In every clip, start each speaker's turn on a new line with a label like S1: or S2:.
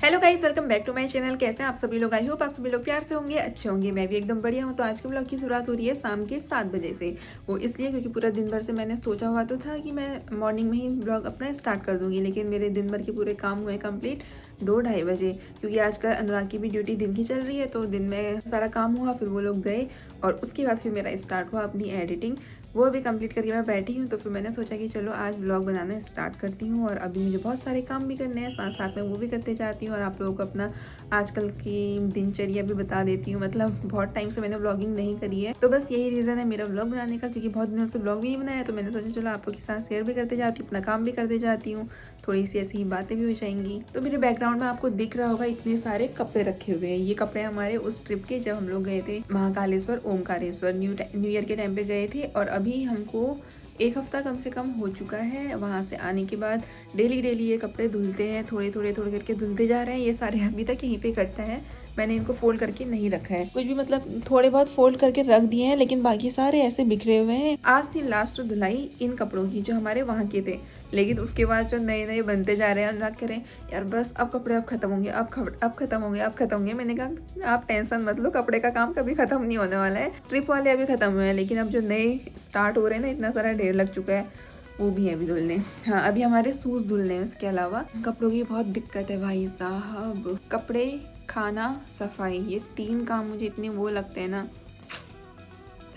S1: Hello guys, welcome back to my channel. कैसे हैं आप सभी लोग? आई होप आप सभी लोग प्यार से होंगे, अच्छे होंगे। मैं भी एकदम बढ़िया हूं। तो आज के ब्लॉग की शुरुआत हो रही है शाम के 7 बजे से। वो इसलिए क्योंकि पूरा दिन भर से मैंने सोचा हुआ तो था कि मैं मॉर्निंग में ही ब्लॉग अपना स्टार्ट कर दूंगी, लेकिन मेरे दिन भर के पूरे काम हुए कंप्लीट 2-2:30 बजे, क्योंकि आजकल अनुराग की भी ड्यूटी दिन की चल रही है। तो दिन में सारा काम हुआ, फिर वो लोग गए और उसके बाद फिर मेरा स्टार्ट हुआ अपनी एडिटिंग। वो भी कंप्लीट करके मैं बैठी हूँ। तो फिर मैंने सोचा कि चलो आज ब्लॉग बनाना स्टार्ट करती हूँ। और अभी मुझे बहुत सारे काम भी करने हैं, साथ साथ में वो भी करते जाती हूँ और आप लोगों को अपना आजकल की दिनचर्या भी बता देती हूँ। मतलब बहुत टाइम से मैंने ब्लॉगिंग नहीं करी है, तो बस यही रीज़न है मेरा ब्लॉग बनाने का, क्योंकि बहुत दिनों से ब्लॉग भी नहीं बनाया। तो मैंने सोचा चलो आप लोग के साथ शेयर भी करते जाती हूँ, अपना काम भी करते जाती हूँ, थोड़ी सी ऐसी ही बातें भी हो जाएंगी। तो मेरे बैकग्राउंड में आपको दिख रहा होगा इतने सारे कपड़े रखे हुए हैं। ये कपड़े हमारे उस ट्रिप के, जब हम लोग गए थे महाकालेश्वर, ओमकारेश्वर, न्यू ईयर के टाइम पे गए थे। और अभी हमको 1 हफ्ता कम से कम हो चुका है वहाँ से आने के बाद। डेली डेली ये कपड़े धुलते हैं, थोड़े थोड़े थोड़े करके धुलते जा रहे हैं। ये सारे अभी तक यहीं पे इकट्ठा है, मैंने इनको फोल्ड करके नहीं रखा है कुछ भी। मतलब थोड़े बहुत फोल्ड करके रख दिए हैं, लेकिन बाकी सारे ऐसे बिखरे हुए हैं। आज थी लास्ट धुलाई इन कपड़ों की जो हमारे वहाँ के थे, लेकिन उसके बाद जो नए नए बनते जा रहे हैं, अनुराग कह रहे हैं यार बस अब कपड़े अब खत्म होंगे, अब खत्म होंगे, अब खत्म होंगे। मैंने कहा आप टेंशन मत लो, कपड़े का काम कभी खत्म नहीं होने वाला है। ट्रिप वाले अभी खत्म हुए हैं, लेकिन अब जो नए स्टार्ट हो रहे हैं ना, इतना सारा ढेर लग चुका है, वो भी है अभी धुलने। हाँ, अभी हमारे शूज धुलने हैं। उसके अलावा कपड़ों की बहुत दिक्कत है भाई साहब। कपड़े, खाना, सफाई, ये 3 काम मुझे इतने वो लगते हैं ना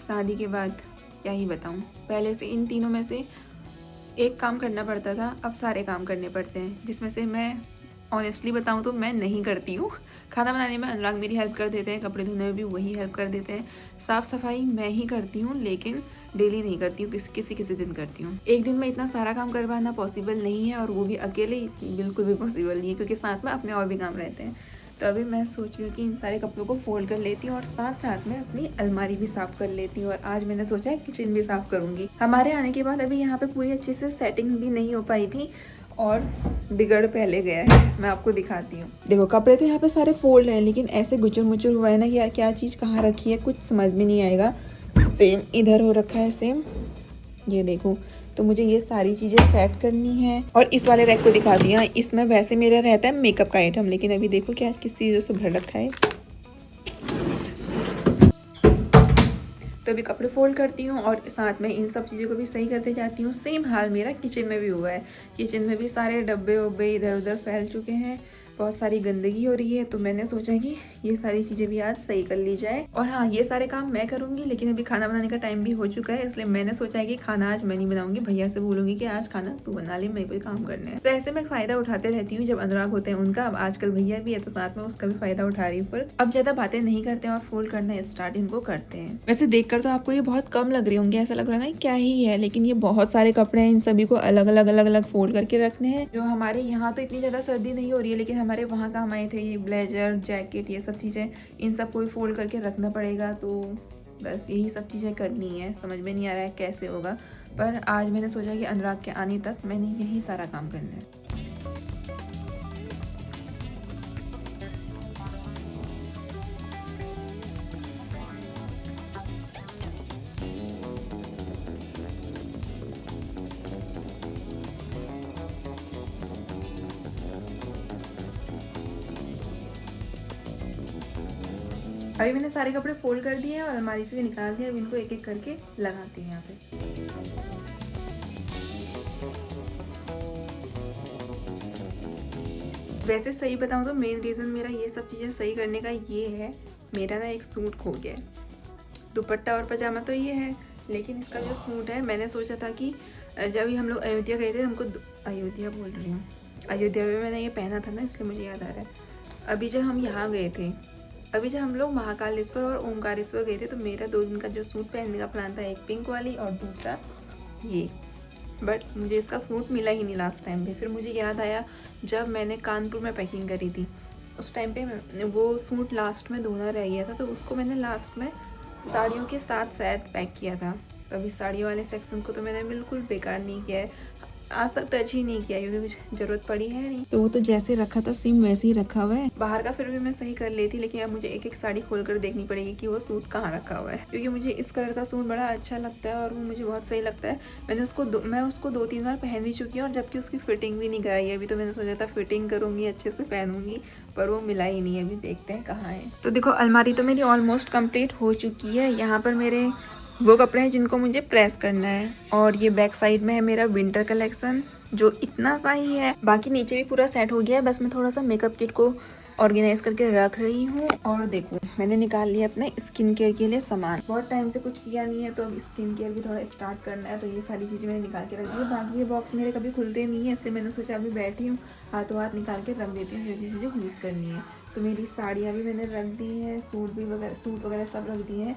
S1: शादी के बाद, क्या ही बताऊँ। पहले से इन तीनों में से एक काम करना पड़ता था, अब सारे काम करने पड़ते हैं, जिसमें से मैं ऑनेस्टली बताऊं तो मैं नहीं करती हूँ। खाना बनाने में अनुराग मेरी हेल्प कर देते हैं, कपड़े धोने में भी वही हेल्प कर देते हैं, साफ़ सफाई मैं ही करती हूँ, लेकिन डेली नहीं करती हूँ, किसी किसी दिन करती हूँ। एक दिन में इतना सारा काम कर पाना पॉसिबल नहीं है, और वो भी अकेले बिल्कुल भी पॉसिबल नहीं है, क्योंकि साथ में अपने और भी काम रहते हैं। तो अभी मैं सोच रही हूँ कि इन सारे कपड़ों को फोल्ड कर लेती हूँ और साथ साथ में अपनी अलमारी भी साफ़ कर लेती हूँ। और आज मैंने सोचा है किचन भी साफ़ करूँगी। हमारे आने के बाद अभी यहाँ पे पूरी अच्छे से सेटिंग भी नहीं हो पाई थी और बिगड़ पहले गया है। मैं आपको दिखाती हूँ। देखो कपड़े तो यहाँ पे सारे फोल्ड हैं, लेकिन ऐसे गुचुर मुचुर हुआ है ना, कि क्या चीज़ कहाँ रखी है कुछ समझ में नहीं आएगा। सेम इधर हो रखा है, सेम ये देखो। तो मुझे ये सारी चीज़ें सेट करनी है। और इस वाले रैक को दिखा दिया, इसमें वैसे मेरा रहता है मेकअप का आइटम, लेकिन अभी देखो क्या किस चीज़ों से भर रखा है। तो अभी कपड़े फोल्ड करती हूँ और साथ में इन सब चीज़ों को भी सही करते जाती हूँ। सेम हाल मेरा किचन में भी हुआ है। किचन में भी सारे डब्बे वब्बे इधर उधर फैल चुके हैं, बहुत सारी गंदगी हो रही है। तो मैंने सोचा कि ये सारी चीज़ें भी आज सही कर ली जाए। और हाँ, ये सारे काम मैं करूँगी, लेकिन अभी खाना बनाने का टाइम भी हो चुका है, इसलिए मैंने सोचा है कि खाना आज मैं नहीं बनाऊंगी, भैया से बोलूँगी कि आज खाना तू बना ले, मेरे कोई काम करना है। तो ऐसे मैं फ़ायदा उठाते रहती हूँ जब अनुराग होते हैं उनका। अब आजकल भैया भी है, तो साथ में उसका भी फ़ायदा उठा रही हूँ फुल। अब ज़्यादा बातें नहीं करते हैं और फोल्ड करना स्टार्ट इनको करते हैं। वैसे देखकर तो आपको ये बहुत कम लग रहे होंगे, ऐसा लग रहा है ना क्या ही है, लेकिन ये बहुत सारे कपड़े हैं। इन सभी को अलग अलग फोल्ड करके रखने हैं। जो हमारे यहाँ तो इतनी ज़्यादा सर्दी नहीं हो रही है, लेकिन हमारे वहाँ काम आए थे ये ब्लेजर, जैकेट, ये सब चीज़ें, इन सब को भी फोल्ड करके रखना पड़ेगा। तो बस यही सब चीज़ें करनी है। समझ में नहीं आ रहा है कैसे होगा, पर आज मैंने सोचा कि अनुराग के आने तक मैंने यही सारा काम करना है। अभी मैंने सारे कपड़े फोल्ड कर दिए हैं और अलमारी से भी निकाल दिया। अब इनको एक एक करके लगाती हूँ यहाँ पे। वैसे सही बताऊँ तो मेन रीज़न मेरा ये सब चीज़ें सही करने का ये है, मेरा ना एक सूट खो गया है। दुपट्टा और पजामा तो ये है, लेकिन इसका जो सूट है, मैंने सोचा था कि जब हम लोग अयोध्या गए थे, हमको अयोध्या बोल रही हूँ, अयोध्या में मैंने ये पहना था ना, इसलिए मुझे याद आ रहा है। अभी जब हम यहाँ गए थे, अभी जब हम लोग महाकालेश्वर और ओमकारेश्वर गए थे, तो मेरा 2 दिन का जो सूट पहनने का प्लान था, एक पिंक वाली और दूसरा ये, बट मुझे इसका सूट मिला ही नहीं लास्ट टाइम पे। फिर मुझे याद आया जब मैंने कानपुर में पैकिंग करी थी, उस टाइम पे वो सूट लास्ट में धोना रह गया था, तो उसको मैंने लास्ट में साड़ियों के साथ शायद पैक किया था। तो अभी साड़ियों वाले सेक्शन को तो मैंने बिल्कुल बेकार नहीं किया है। आज तक टच ही नहीं किया क्योंकि कुछ जरूरत पड़ी है नहीं। तो वो तो जैसे रखा था सेम वैसे ही रखा हुआ है। बाहर का फिर भी मैं सही कर लेती, लेकिन अब मुझे एक एक साड़ी खोल कर देखनी पड़ेगी कि वो सूट कहाँ रखा हुआ है, क्योंकि मुझे इस कलर का सूट बड़ा अच्छा लगता है और वो मुझे बहुत सही लगता है। मैं उसको 2-3 बार पहन भी चुकी हूँ और जबकि उसकी फिटिंग भी नहीं कराई है अभी। तो मैंने सोचा था फिटिंग करूँगी, अच्छे से पहनूंगी, पर वो मिला ही नहीं है। अभी देखते हैं कहाँ है। तो देखो अलमारी तो मेरी ऑलमोस्ट कंप्लीट हो चुकी है। यहाँ पर मेरे वो कपड़े हैं जिनको मुझे प्रेस करना है, और ये बैक साइड में है मेरा विंटर कलेक्शन जो इतना सा ही है। बाकी नीचे भी पूरा सेट हो गया है, बस मैं थोड़ा सा मेकअप किट को ऑर्गेनाइज करके रख रही हूँ। और देखो मैंने निकाल लिया अपने स्किन केयर के लिए सामान। बहुत टाइम से कुछ किया नहीं है तो अब स्किन केयर भी थोड़ा स्टार्ट करना है, तो ये सारी चीज़ें मैंने निकाल के रख दी है। बाकी ये बॉक्स मेरे कभी खुलते नहीं है, इसलिए मैंने सोचा अभी बैठी हूँ हाथों हाथ निकाल के रख देती हूँ जो चीज़ मुझे यूज़ करनी है। तो मेरी साड़ियाँ भी मैंने रख दी हैं, सूट वगैरह सब रख दिए हैं।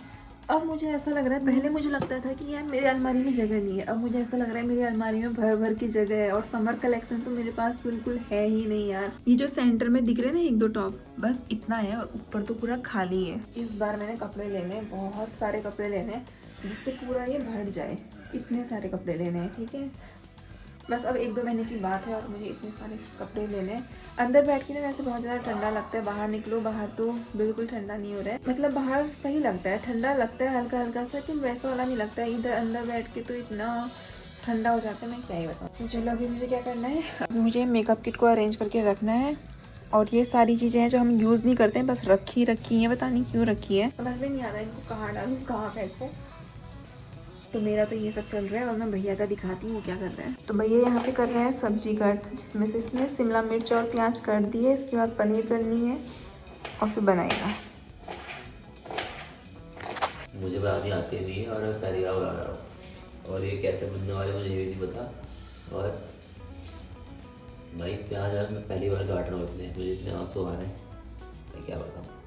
S1: अब मुझे ऐसा लग रहा है, पहले मुझे लगता था कि यार मेरे अलमारी में जगह नहीं है, अब मुझे ऐसा लग रहा है मेरी अलमारी में भर भर की जगह है। और समर कलेक्शन तो मेरे पास बिल्कुल है ही नहीं यार। ये जो सेंटर में दिख रहे हैं ना 1-2 टॉप, बस इतना है और ऊपर तो पूरा खाली है। इस बार मैंने कपड़े लेने हैं, बहुत सारे कपड़े लेने हैं जिससे पूरा ये भर जाए। इतने सारे कपड़े लेने हैं, ठीक है। बस अब 1-2 महीने की बात है और मुझे इतने सारे कपड़े लेने हैं। अंदर बैठ के ना वैसे बहुत ज़्यादा ठंडा लगता है, बाहर निकलो बाहर तो बिल्कुल ठंडा नहीं हो रहा है। मतलब बाहर सही लगता है, ठंडा लगता है हल्का हल्का सा, लेकिन वैसा वाला नहीं लगता है। इधर अंदर बैठ के तो इतना ठंडा हो जाता है, मैं क्या ही बताऊँ। तो चलो अभी मुझे क्या करना है, अभी मुझे मेकअप किट को अरेंज करके रखना है। और ये सारी चीज़ें हैं जो हम यूज़ नहीं करते हैं, बस रखी हैं, पता नहीं क्यों रखी है, समझ में नहीं आ रहा इनको कहाँ डालूँ कहाँ फेंकूँ। तो मेरा तो ये सब चल रहा है और मैं भैया का दिखाती हूँ वो क्या कर रहा है। तो भैया यहाँ पे कर रहे हैं सब्जी कट, जिसमें से इसने शिमला मिर्च और प्याज कर दिए। इसके बाद पनीर करनी है और फिर बनाएगा।
S2: मुझे बनानी आती नहीं है और पहली बार बना रहा हूँ, और ये कैसे बनने वाले मुझे ये भी नहीं पता। और भाई प्याज यार मैं पहली बार काट रहा हूँ, मुझे इतने आंसू आ रहे हैं, मैं क्या बताऊँ।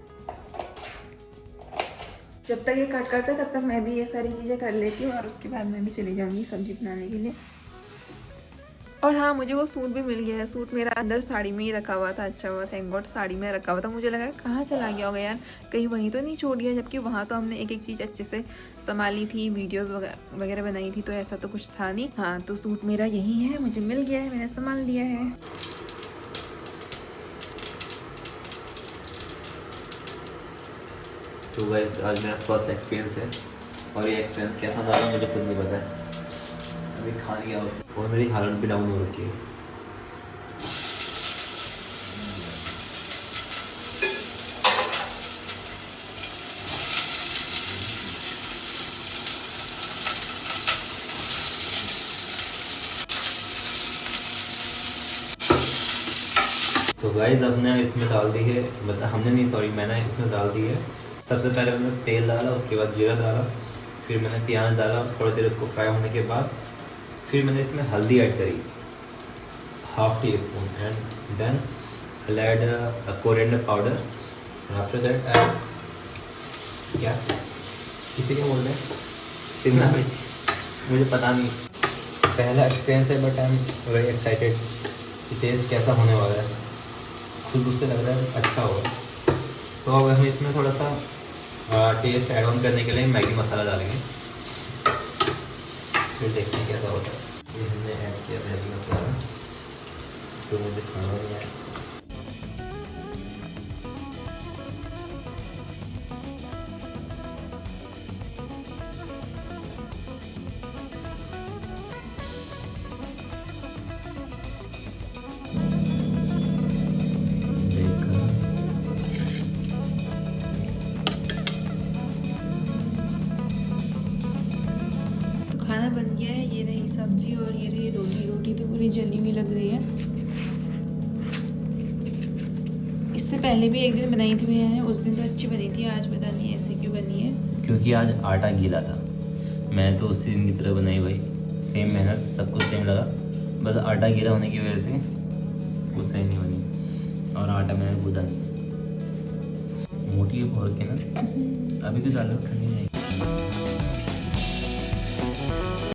S1: जब तक ये कट करता है तब तक मैं भी ये सारी चीज़ें कर लेती हूँ और उसके बाद मैं भी चली जाऊँगी सब्जी बनाने के लिए। और हाँ, मुझे वो सूट भी मिल गया है। सूट मेरा अंदर साड़ी में ही रखा हुआ था, अच्छा हुआ, थैंक गॉड साड़ी में रखा हुआ था। मुझे लगा कहाँ चला गया होगा यार, कहीं वहीं तो नहीं छोड़ दिया, जबकि वहाँ तो हमने एक एक चीज़ अच्छे से संभाली थी, वीडियोस वगैरह बनाई थी, तो ऐसा तो कुछ था नहीं। हाँ, तो सूट मेरा यही है, मुझे मिल गया है, मैंने संभाल लिया है।
S2: तो गाइस आज मेरा फर्स्ट एक्सपीरियंस है और ये एक्सपीरियंस कैसा था मुझे खुद नहीं पता है। अभी खा लिया और मेरी हालत भी डाउन हो रखी है। तो गाइस हमने इसमें डाल दी है, मतलब हमने नहीं सॉरी मैंने इसमें डाल दी है। सबसे पहले मैंने तेल डाला, उसके बाद जीरा डाला, फिर मैंने प्याज डाला, थोड़ी देर उसको फ्राई होने के बाद फिर मैंने इसमें हल्दी ऐड करी 1/2 teaspoon and then I'll add a coriander powder and after that add क्या इसे क्या बोल रहे हैं, शिमला मिर्च। मुझे पता नहीं, पहला एक्सपीरियंस है but I am very excited कि टेस्ट कैसा होने वाला है। खुद उससे लग रहा है अच्छा होगा। तो अब हम इसमें थोड़ा सा टेस्ट ऐड ऑन करने के लिए मैगी मसाला डालेंगे, फिर देखते हैं कैसा होता है। ये हमने ऐड किया मैगी मसाला, तो मुझे खाना नहीं आया।
S1: खाना बन गया है, ये रही सब्जी और ये रही रोटी। रोटी तो पूरी जली हुई लग रही है। इससे पहले भी एक दिन बनाई थी मैंने, उस दिन तो अच्छी बनी थी, आज पता नहीं ऐसे क्यों बनी है।
S2: क्योंकि आज आटा गीला था, मैंने तो उसी दिन की तरह बनाई भाई, सेम मेहनत, सब कुछ सेम लगा, बस आटा गीला होने की वजह से वो सही नहीं बनी और आटा मैंने गूदा नहीं। मोटी है भोर के ना, अभी तो डालो ठंडी नहीं।